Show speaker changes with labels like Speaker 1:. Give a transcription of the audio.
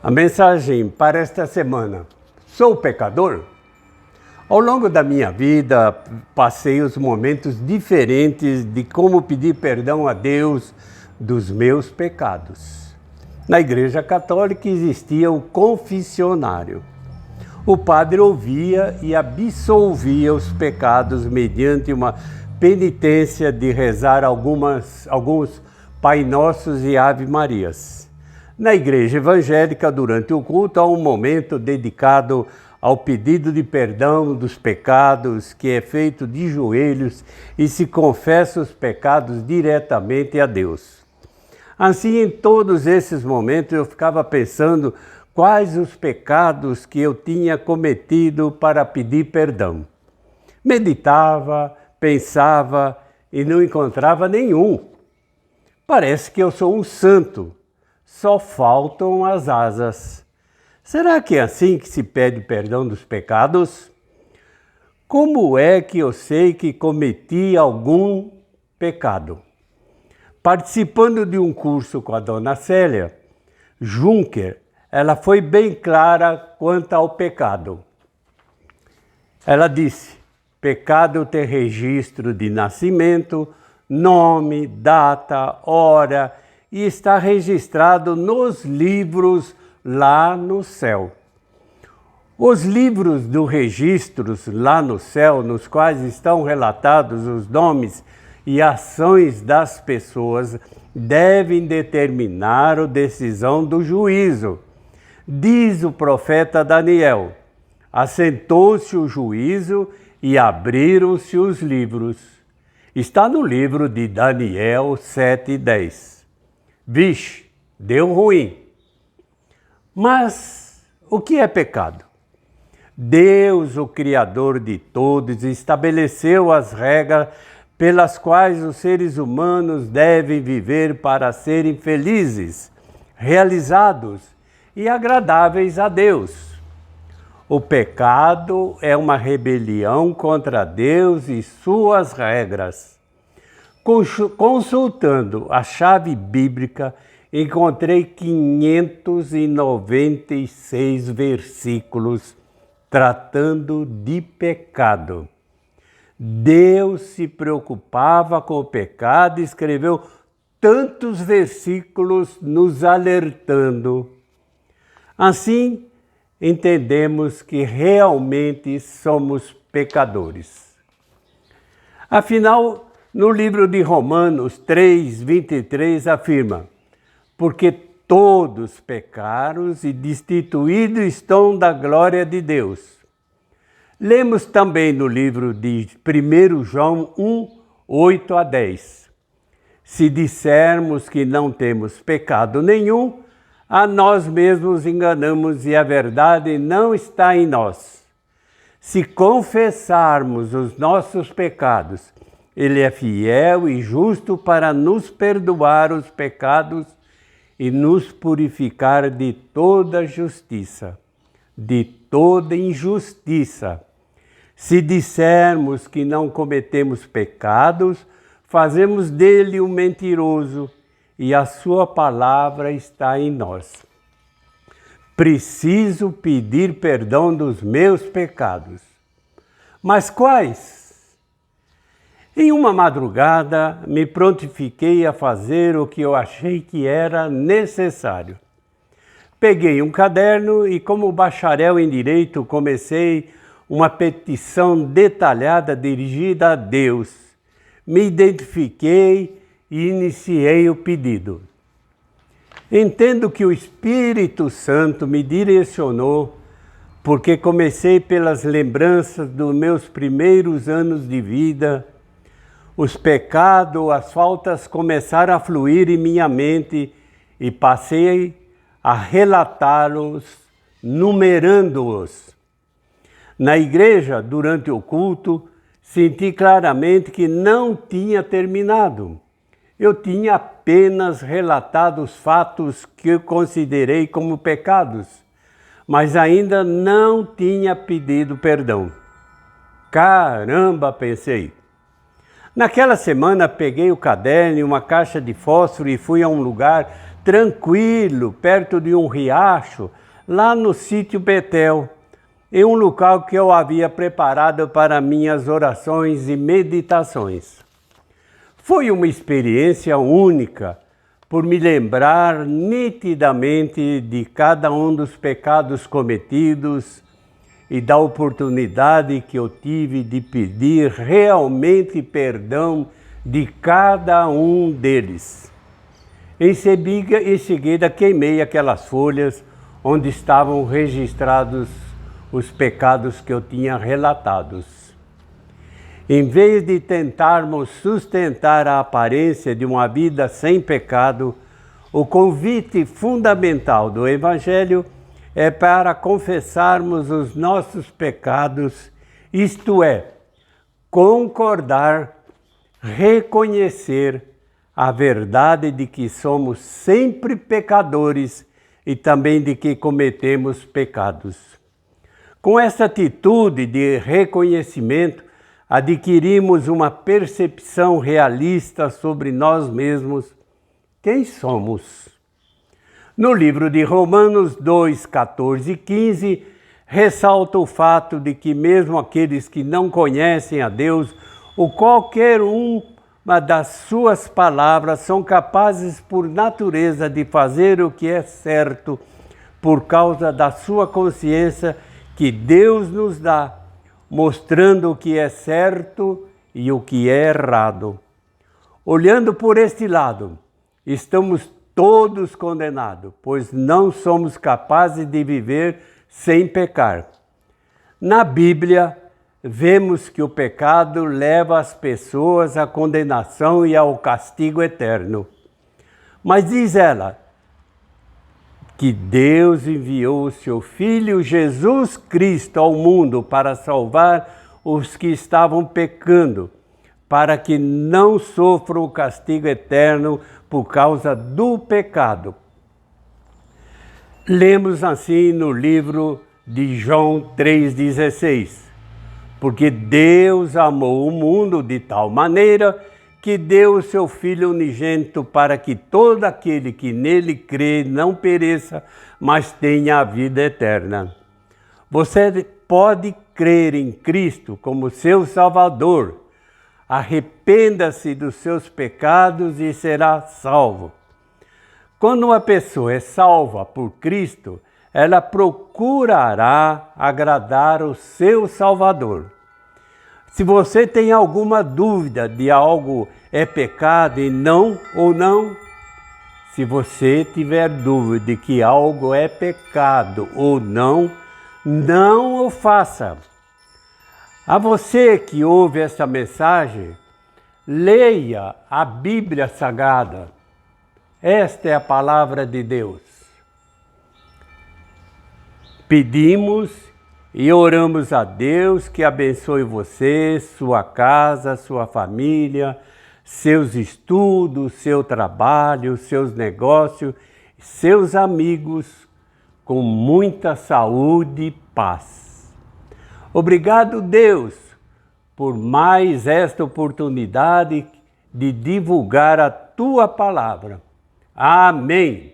Speaker 1: A mensagem para esta semana: sou pecador? Ao longo da minha vida, passei os momentos diferentes de como pedir perdão a Deus dos meus pecados. Na Igreja Católica existia o confessionário. O padre ouvia e absolvia os pecados mediante uma penitência de rezar alguns Pai Nossos e Ave Marias. Na Igreja Evangélica, durante o culto, há um momento dedicado ao pedido de perdão dos pecados, que é feito de joelhos e se confessa os pecados diretamente a Deus. Assim, em todos esses momentos, eu ficava pensando quais os pecados que eu tinha cometido para pedir perdão. Meditava, pensava e não encontrava nenhum. Parece que eu sou um santo, só faltam as asas. Será que é assim que se pede perdão dos pecados? Como é que eu sei que cometi algum pecado? Participando de um curso com a dona Célia Juncker, ela foi bem clara quanto ao pecado. Ela disse: pecado tem registro de nascimento, nome, data, hora e está registrado nos livros lá no céu. Os livros dos registros lá no céu, nos quais estão relatados os nomes e ações das pessoas, devem determinar a decisão do juízo. Diz o profeta Daniel: assentou-se o juízo e abriram-se os livros. Está no livro de Daniel 7:10. Vixe, deu ruim. Mas o que é pecado? Deus, o Criador de todos, estabeleceu as regras pelas quais os seres humanos devem viver para serem felizes, realizados e agradáveis a Deus. O pecado é uma rebelião contra Deus e suas regras. Consultando a chave bíblica, encontrei 596 versículos tratando de pecado. Deus se preocupava com o pecado e escreveu tantos versículos nos alertando. Assim, entendemos que realmente somos pecadores. Afinal, no livro de Romanos 3:23 afirma: porque todos pecaram e destituídos estão da glória de Deus. Lemos também no livro de 1 João 1:8-10. Se dissermos que não temos pecado nenhum, a nós mesmos enganamos e a verdade não está em nós. Se confessarmos os nossos pecados, Ele é fiel e justo para nos perdoar os pecados e nos purificar de toda justiça, de toda injustiça. Se dissermos que não cometemos pecados, fazemos dele um mentiroso e a sua palavra está em nós. Preciso pedir perdão dos meus pecados. Mas quais? Em uma madrugada, me prontifiquei a fazer o que eu achei que era necessário. Peguei um caderno e, como bacharel em Direito, comecei uma petição detalhada dirigida a Deus. Me identifiquei e iniciei o pedido. Entendo que o Espírito Santo me direcionou, porque comecei pelas lembranças dos meus primeiros anos de vida. Os pecados, as faltas começaram a fluir em minha mente e passei a relatá-los, numerando-os. Na igreja, durante o culto, senti claramente que não tinha terminado. Eu tinha apenas relatado os fatos que eu considerei como pecados, mas ainda não tinha pedido perdão. Caramba, pensei. Naquela semana peguei o caderno e uma caixa de fósforo e fui a um lugar tranquilo, perto de um riacho, lá no sítio Betel, em um local que eu havia preparado para minhas orações e meditações. Foi uma experiência única, por me lembrar nitidamente de cada um dos pecados cometidos e da oportunidade que eu tive de pedir realmente perdão de cada um deles. Em seguida queimei aquelas folhas onde estavam registrados os pecados que eu tinha relatados. Em vez de tentarmos sustentar a aparência de uma vida sem pecado, o convite fundamental do Evangelho é para confessarmos os nossos pecados, isto é, concordar, reconhecer a verdade de que somos sempre pecadores e também de que cometemos pecados. Com essa atitude de reconhecimento, adquirimos uma percepção realista sobre nós mesmos, quem somos. No livro de Romanos 2, 14 e 15, ressalta o fato de que mesmo aqueles que não conhecem a Deus, ou qualquer uma das suas palavras, são capazes por natureza de fazer o que é certo, por causa da sua consciência que Deus nos dá, mostrando o que é certo e o que é errado. Olhando por este lado, estamos todos condenados, pois não somos capazes de viver sem pecar. Na Bíblia, vemos que o pecado leva as pessoas à condenação e ao castigo eterno. Mas diz ela que Deus enviou o seu Filho Jesus Cristo ao mundo para salvar os que estavam pecando, para que não sofram o castigo eterno por causa do pecado. Lemos assim no livro de João 3,16, porque Deus amou o mundo de tal maneira que deu o seu Filho unigênito para que todo aquele que nele crê não pereça, mas tenha a vida eterna. Você pode crer em Cristo como seu Salvador. Arrependa-se dos seus pecados e será salvo. Quando uma pessoa é salva por Cristo, ela procurará agradar o seu Salvador. Se você tem alguma dúvida de algo é pecado e não ou não, se você tiver dúvida de que algo é pecado ou não, não o faça. A você que ouve esta mensagem, leia a Bíblia Sagrada. Esta é a palavra de Deus. Pedimos e oramos a Deus que abençoe você, sua casa, sua família, seus estudos, seu trabalho, seus negócios, seus amigos, com muita saúde e paz. Obrigado, Deus, por mais esta oportunidade de divulgar a Tua palavra. Amém.